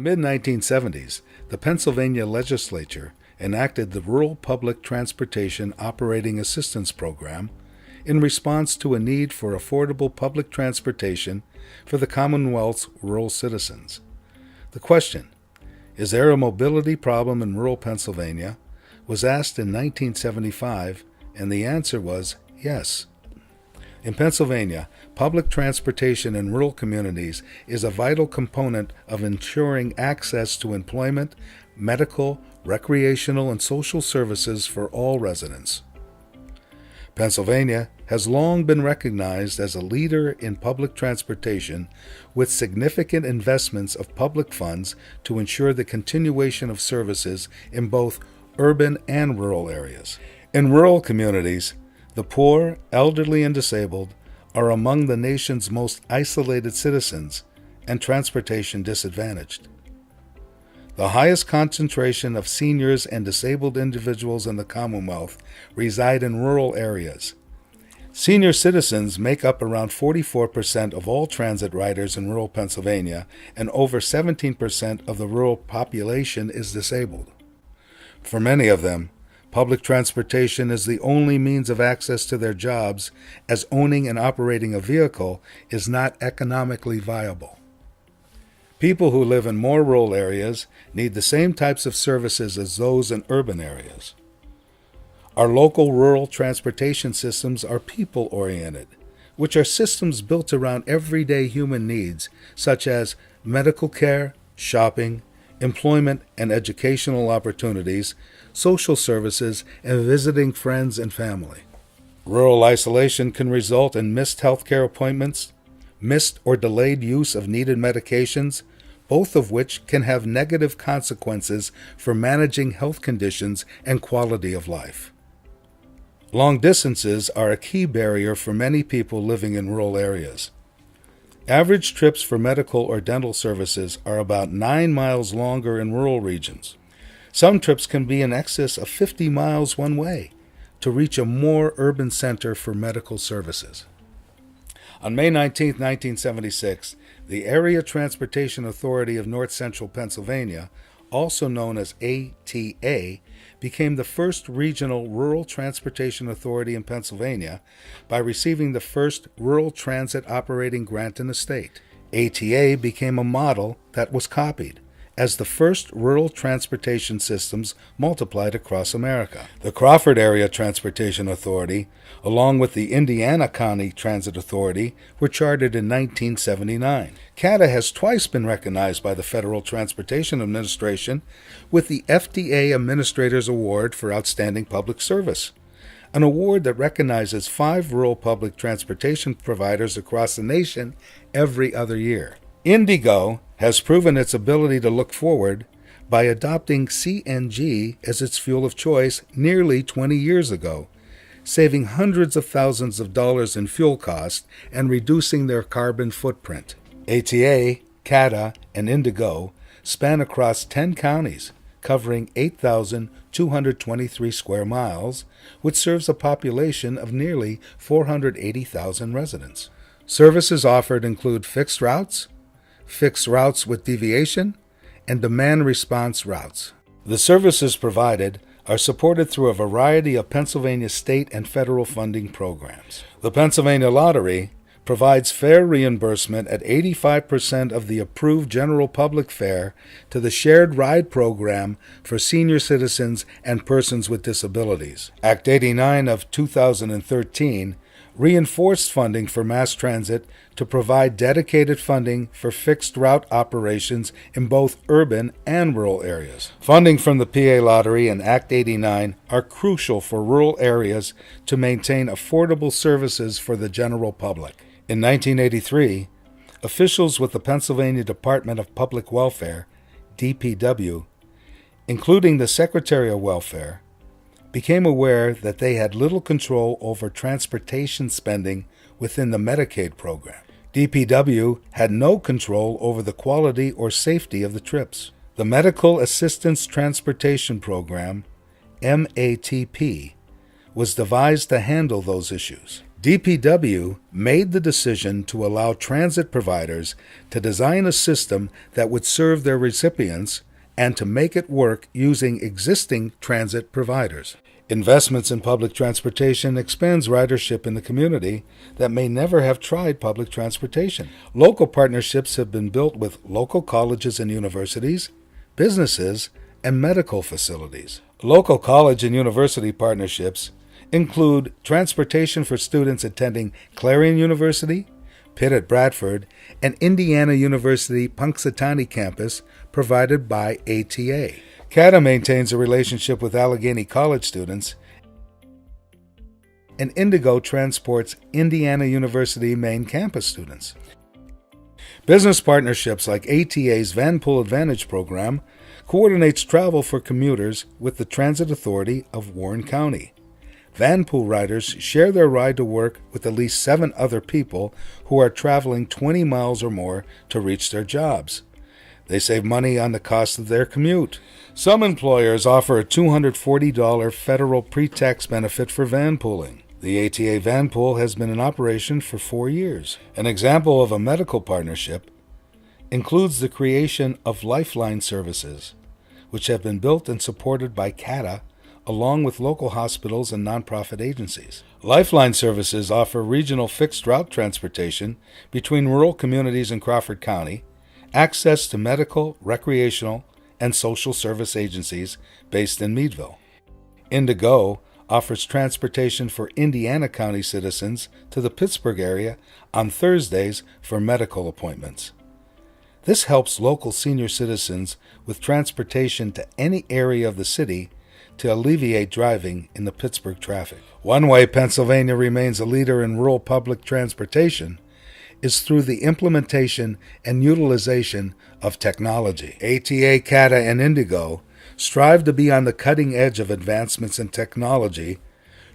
the mid-1970s, the Pennsylvania legislature enacted the Rural Public Transportation Operating Assistance Program in response to a need for affordable public transportation for the Commonwealth's rural citizens. The question, "Is there a mobility problem in rural Pennsylvania?" was asked in 1975, and the answer was yes. In Pennsylvania, public transportation in rural communities is a vital component of ensuring access to employment, medical, recreational, and social services for all residents. Pennsylvania has long been recognized as a leader in public transportation with significant investments of public funds to ensure the continuation of services in both urban and rural areas. In rural communities, the poor, elderly, and disabled are among the nation's most isolated citizens and transportation disadvantaged. The highest concentration of seniors and disabled individuals in the Commonwealth reside in rural areas. Senior citizens make up around 44% of all transit riders in rural Pennsylvania, and over 17% of the rural population is disabled. For many of them, public transportation is the only means of access to their jobs, as owning and operating a vehicle is not economically viable. People who live in more rural areas need the same types of services as those in urban areas. Our local rural transportation systems are people-oriented, which are systems built around everyday human needs, such as medical care, shopping, employment and educational opportunities, social services, and visiting friends and family. Rural isolation can result in missed healthcare appointments, missed or delayed use of needed medications, both of which can have negative consequences for managing health conditions and quality of life. Long distances are a key barrier for many people living in rural areas. Average trips for medical or dental services are about 9 miles longer in rural regions. Some trips can be in excess of 50 miles one way to reach a more urban center for medical services. On May 19, 1976, the Area Transportation Authority of North Central Pennsylvania, also known as ATA, became the first regional rural transportation authority in Pennsylvania by receiving the first rural transit operating grant in the state. ATA became a model that was copied as the first rural transportation systems multiplied across America. The Crawford Area Transportation Authority, along with the Indiana County Transit Authority, were chartered in 1979. CATA has twice been recognized by the Federal Transportation Administration with the FDA Administrator's Award for Outstanding Public Service, an award that recognizes 5 rural public transportation providers across the nation every other year. Indigo has proven its ability to look forward by adopting CNG as its fuel of choice nearly 20 years ago, saving hundreds of thousands of dollars in fuel costs and reducing their carbon footprint. ATA, CATA, and Indigo span across 10 counties, covering 8,223 square miles, which serves a population of nearly 480,000 residents. Services offered include fixed routes with deviation, and demand response routes. The services provided are supported through a variety of Pennsylvania state and federal funding programs. The Pennsylvania Lottery provides fare reimbursement at 85% of the approved general public fare to the Shared Ride program for senior citizens and persons with disabilities. Act 89 of 2013 reinforced funding for mass transit to provide dedicated funding for fixed route operations in both urban and rural areas. Funding from the PA Lottery and Act 89 are crucial for rural areas to maintain affordable services for the general public. In 1983, officials with the Pennsylvania Department of Public Welfare, DPW, including the Secretary of Welfare, became aware that they had little control over transportation spending within the Medicaid program. DPW had no control over the quality or safety of the trips. The Medical Assistance Transportation Program, MATP, was devised to handle those issues. DPW made the decision to allow transit providers to design a system that would serve their recipients and to make it work using existing transit providers. Investments in public transportation expands ridership in the community that may never have tried public transportation. Local partnerships have been built with local colleges and universities, businesses, and medical facilities. Local college and university partnerships include transportation for students attending Clarion University, Pitt at Bradford, and Indiana University Punxsutawney campus provided by ATA. CATA maintains a relationship with Allegheny College students, and Indigo transports Indiana University main campus students. Business partnerships like ATA's Vanpool Advantage program coordinates travel for commuters with the Transit Authority of Warren County. Vanpool riders share their ride to work with at least 7 other people who are traveling 20 miles or more to reach their jobs. They save money on the cost of their commute. Some employers offer a $240 federal pre-tax benefit for vanpooling. The ATA Vanpool has been in operation for 4 years. An example of a medical partnership includes the creation of Lifeline services, which have been built and supported by CATA along with local hospitals and nonprofit agencies. Lifeline services offer regional fixed route transportation between rural communities in Crawford County, access to medical, recreational, and social service agencies based in Meadville. Indigo offers transportation for Indiana County citizens to the Pittsburgh area on Thursdays for medical appointments. This helps local senior citizens with transportation to any area of the city to alleviate driving in the Pittsburgh traffic. One way Pennsylvania remains a leader in rural public transportation is through the implementation and utilization of technology. ATA, CATA, and Indigo strive to be on the cutting edge of advancements in technology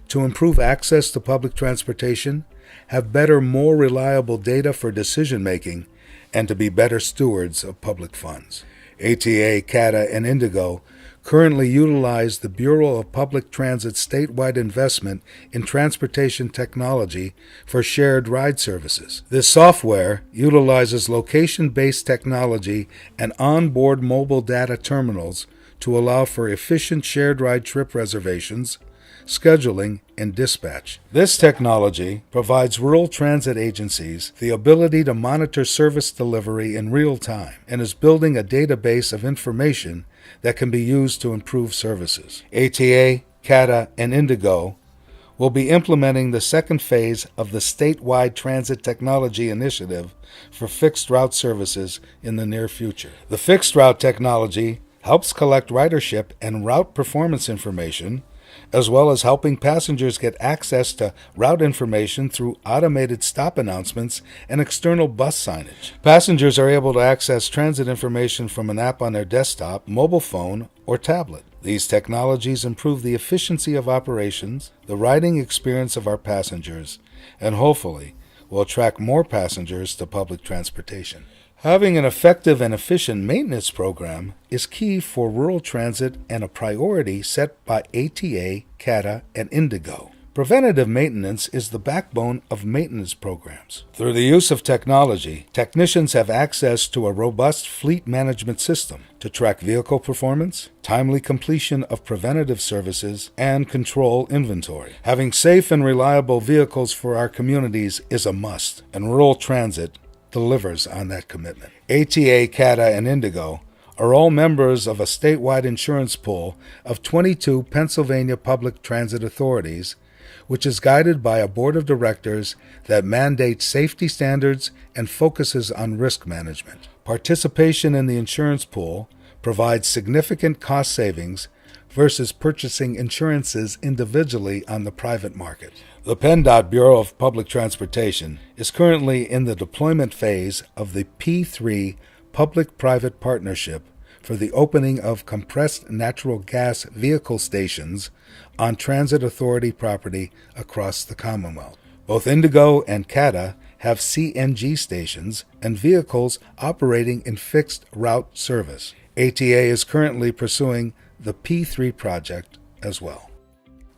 to improve access to public transportation, have better, more reliable data for decision-making, and to be better stewards of public funds. ATA, CATA, and Indigo currently utilize the Bureau of Public Transit's statewide investment in transportation technology for shared ride services. This software utilizes location-based technology and onboard mobile data terminals to allow for efficient shared ride trip reservations, scheduling, and dispatch. This technology provides rural transit agencies the ability to monitor service delivery in real time and is building a database of information that can be used to improve services. ATA, CATA, and Indigo will be implementing the second phase of the statewide Transit Technology Initiative for fixed route services in the near future. The fixed route technology helps collect ridership and route performance information, as well as helping passengers get access to route information through automated stop announcements and external bus signage. Passengers are able to access transit information from an app on their desktop, mobile phone, or tablet. These technologies improve the efficiency of operations, the riding experience of our passengers, and hopefully will attract more passengers to public transportation. Having an effective and efficient maintenance program is key for rural transit and a priority set by ATA, CATA, and Indigo. Preventative maintenance is the backbone of maintenance programs. Through the use of technology, technicians have access to a robust fleet management system to track vehicle performance, timely completion of preventative services, and control inventory. Having safe and reliable vehicles for our communities is a must, and rural transit delivers on that commitment. ATA, CATA, and Indigo are all members of a statewide insurance pool of 22 Pennsylvania public transit authorities, which is guided by a board of directors that mandates safety standards and focuses on risk management. Participation in the insurance pool provides significant cost savings versus purchasing insurances individually on the private market. The PennDOT Bureau of Public Transportation is currently in the deployment phase of the P3 Public-Private Partnership for the opening of compressed natural gas vehicle stations on transit authority property across the Commonwealth. Both Indigo and CATA have CNG stations and vehicles operating in fixed route service. ATA is currently pursuing the P3 project as well.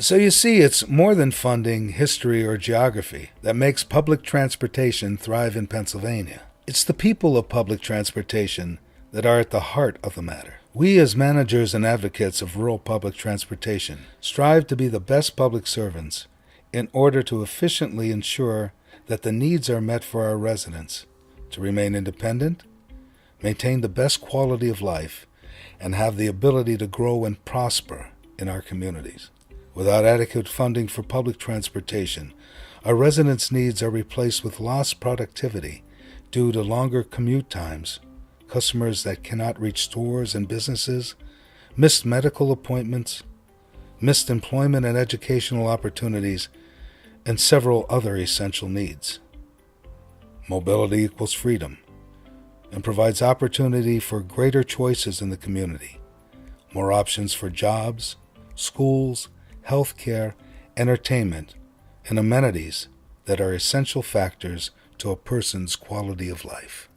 So you see, it's more than funding, history, or geography that makes public transportation thrive in Pennsylvania. It's the people of public transportation that are at the heart of the matter. We, as managers and advocates of rural public transportation, strive to be the best public servants in order to efficiently ensure that the needs are met for our residents to remain independent, maintain the best quality of life, and have the ability to grow and prosper in our communities. Without adequate funding for public transportation, our residents' needs are replaced with lost productivity due to longer commute times, customers that cannot reach stores and businesses, missed medical appointments, missed employment and educational opportunities, and several other essential needs. Mobility equals freedom and provides opportunity for greater choices in the community, more options for jobs, schools, healthcare, entertainment, and amenities that are essential factors to a person's quality of life.